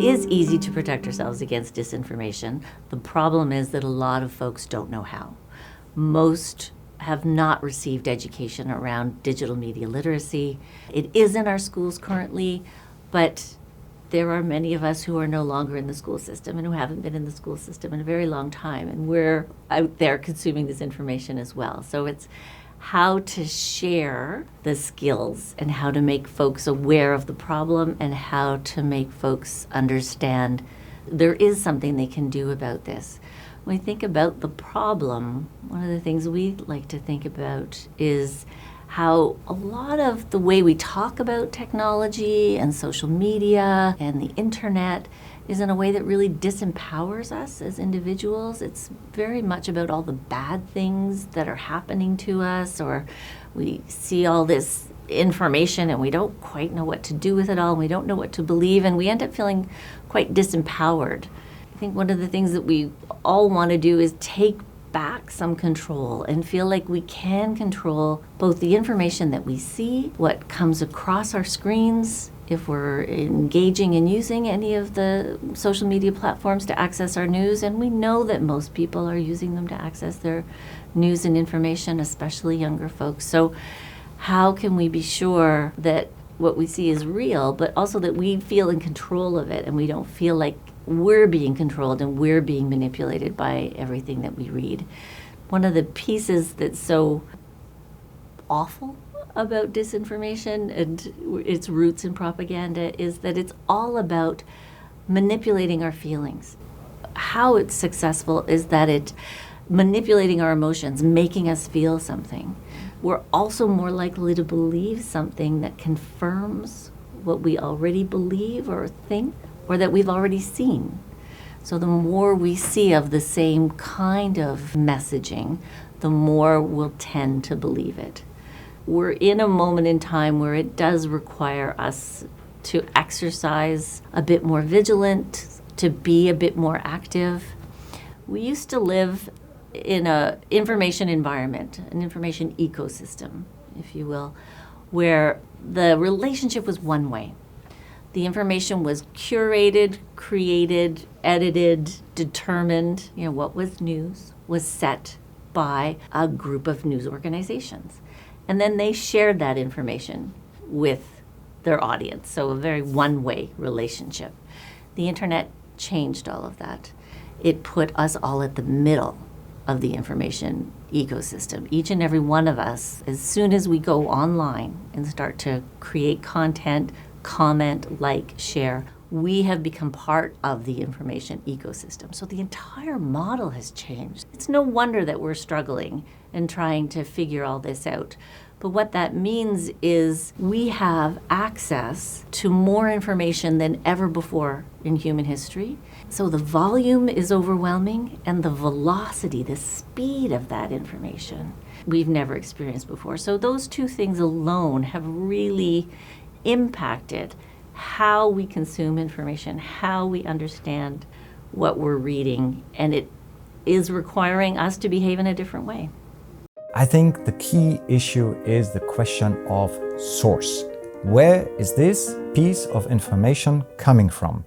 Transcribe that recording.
is easy to protect ourselves against disinformation. The problem is that a lot of folks don't know how. Most have not received education around digital media literacy. It is in our schools currently, but there are many of us who are no longer in the school system and who haven't been in the school system in a very long time, and we're out there consuming this information as well. So it's how to share the skills and how to make folks aware of the problem and how to make folks understand there is something they can do about this. When we think about the problem, one of the things we like to think about is how a lot of the way we talk about technology and social media and the internet is in a way that really disempowers us as individuals. It's very much about all the bad things that are happening to us, or we see all this information and we don't quite know what to do with it all, and we don't know what to believe, and we end up feeling quite disempowered. I think one of the things that we all want to do is take back some control and feel like we can control both the information that we see, what comes across our screens, if we're engaging and using any of the social media platforms to access our news, and we know that most people are using them to access their news and information, especially younger folks. So how can we be sure that what we see is real, but also that we feel in control of it and we don't feel like we're being controlled and we're being manipulated by everything that we read? One of the pieces that's so awful about disinformation and its roots in propaganda is that it's all about manipulating our feelings. How it's successful is that it's manipulating our emotions, making us feel something. We're also more likely to believe something that confirms what we already believe or think, or that we've already seen. So the more we see of the same kind of messaging, the more we'll tend to believe it. We're in a moment in time where it does require us to exercise a bit more vigilant, to be a bit more active. We used to live in an information environment, an information ecosystem, if you will, where the relationship was one way. The information was curated, created, edited, determined. What was news was set by a group of news organizations. And then they shared that information with their audience. So a very one-way relationship. The internet changed all of that. It put us all at the middle of the information ecosystem. Each and every one of us, as soon as we go online and start to create content, comment, like, share, we have become part of the information ecosystem. So the entire model has changed. It's no wonder that we're struggling and trying to figure all this out. But what that means is we have access to more information than ever before in human history. So the volume is overwhelming, and the velocity, the speed of that information, we've never experienced before. So those two things alone have really impacted how we consume information, how we understand what we're reading, and it is requiring us to behave in a different way. I think the key issue is the question of source. Where is this piece of information coming from?